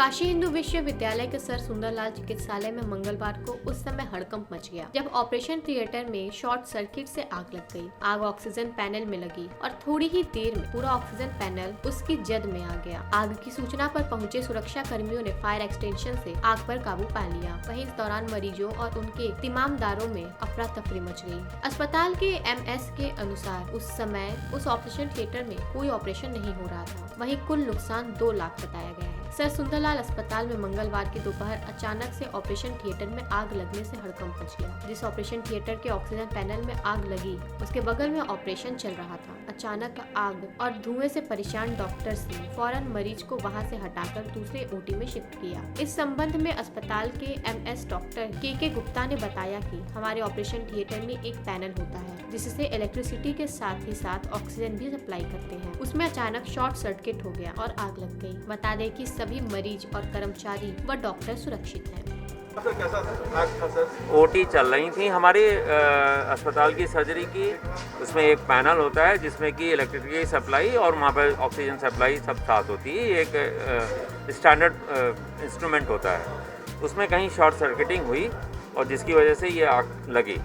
काशी हिंदू विश्वविद्यालय के सर सुंदरलाल चिकित्सालय में मंगलवार को उस समय हड़कंप मच गया जब ऑपरेशन थिएटर में शॉर्ट सर्किट से आग लग गई। आग ऑक्सीजन पैनल में लगी और थोड़ी ही देर में पूरा ऑक्सीजन पैनल उसकी जद में आ गया। आग की सूचना पर पहुंचे सुरक्षा कर्मियों ने फायर एक्सटेंशन से आग पर काबू पा लिया। वहीं इस दौरान मरीजों और उनके तीमामदारों में अफरा तफरी मच गई। अस्पताल के एमएस के अनुसार उस समय उस ऑपरेशन थिएटर में कोई ऑपरेशन नहीं हो रहा था। वहीं कुल नुकसान 2 लाख बताया गया है। सर सुंदरलाल अस्पताल में मंगलवार की दोपहर अचानक से ऑपरेशन थिएटर में आग लगने से हड़कंप मच गया। जिस ऑपरेशन थिएटर के ऑक्सीजन पैनल में आग लगी उसके बगल में ऑपरेशन चल रहा था। अचानक आग और धुएं से परेशान डॉक्टर्स ने फौरन मरीज को वहां से हटाकर दूसरे ओटी में शिफ्ट किया। इस संबंध में अस्पताल के एमएस डॉक्टर के गुप्ता ने बताया कि हमारे ऑपरेशन थिएटर में एक पैनल होता है जिससे इलेक्ट्रिसिटी के साथ ही साथ ऑक्सीजन भी सप्लाई करते हैं। उसमें अचानक शॉर्ट सर्किट हो गया और आग लग गई। बता दें कि सभी मरीज और कर्मचारी व डॉक्टर सुरक्षित हैं। ओटी चल रही थी हमारे अस्पताल की सर्जरी की। उसमें एक पैनल होता है जिसमें कि इलेक्ट्रिसिटी सप्लाई और वहाँ पर ऑक्सीजन सप्लाई सब साथ होती है। एक स्टैंडर्ड इंस्ट्रूमेंट होता है। उसमें कहीं शॉर्ट सर्किटिंग हुई और जिसकी वजह से ये आग लगी।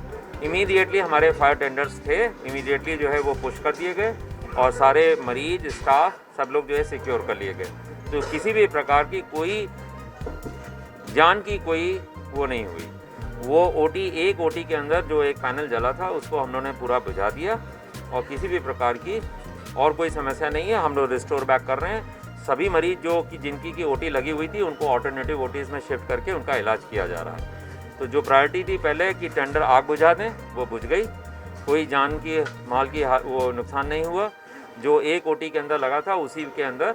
इमीडिएटली हमारे फायर टेंडर्स थे, इमीडिएटली जो है वो पुश कर दिए गए और सारे मरीज स्टाफ सब लोग जो है सिक्योर कर लिए गए। तो किसी भी प्रकार की कोई जान की कोई वो नहीं हुई। वो एक ओटी के अंदर जो एक पैनल जला था उसको हम लोगों ने पूरा बुझा दिया और किसी भी प्रकार की और कोई समस्या नहीं है। हम लोग रिस्टोर बैक कर रहे हैं। सभी मरीज जो कि जिनकी की ओटी लगी हुई थी उनको ऑल्टरनेटिव ओटीज़ में शिफ्ट करके उनका इलाज किया जा रहा है। तो जो प्रायोरिटी थी पहले कि टेंडर आग बुझा दें, वो बुझ गई। कोई जान की माल की वो नुकसान नहीं हुआ। जो एक ओटी के अंदर लगा था उसी के अंदर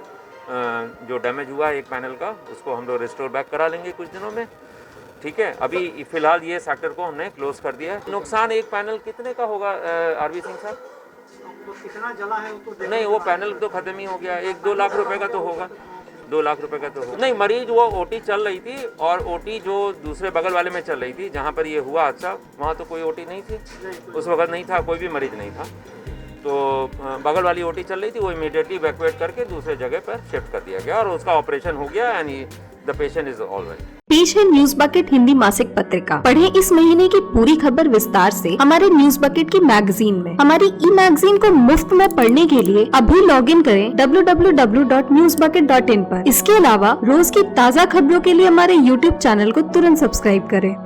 जो डैमेज हुआ है एक पैनल का उसको हम लोग रिस्टोर बैक करा लेंगे कुछ दिनों में। ठीक है, अभी फ़िलहाल ये सेक्टर को हमने क्लोज कर दिया है। नुकसान एक पैनल कितने का होगा आरवी सिंह साहब? तो कितना जला है वो तो नहीं, वो पैनल तो ख़त्म ही हो गया। 1-2 लाख रुपए का तो होगा। 2 लाख रुपए का तो होगा। नहीं, मरीज वो ओटी चल रही थी और ओटी जो दूसरे बगल वाले में चल रही थी जहाँ पर ये हुआ हादसा वहाँ तो कोई ओटी नहीं थी उस वक्त, नहीं था, कोई भी मरीज नहीं था। तो बगल वाली ओटी चल रही थी, वो इमीडिएटली इवैक्यूएट करके दूसरे जगह पर शिफ्ट कर दिया गया और उसका ऑपरेशन हो गया and the patient is alright. पेश है न्यूज बकेट हिंदी मासिक पत्रिका। पढ़ें इस महीने की पूरी खबर विस्तार से हमारे न्यूज बकेट की मैगजीन में। हमारी ई मैगजीन को मुफ्त में पढ़ने के लिए अभी लॉगिन करें www.newsbucket.in पर। इसके अलावा रोज की ताज़ा खबरों के लिए हमारे YouTube चैनल को तुरंत सब्सक्राइब करें।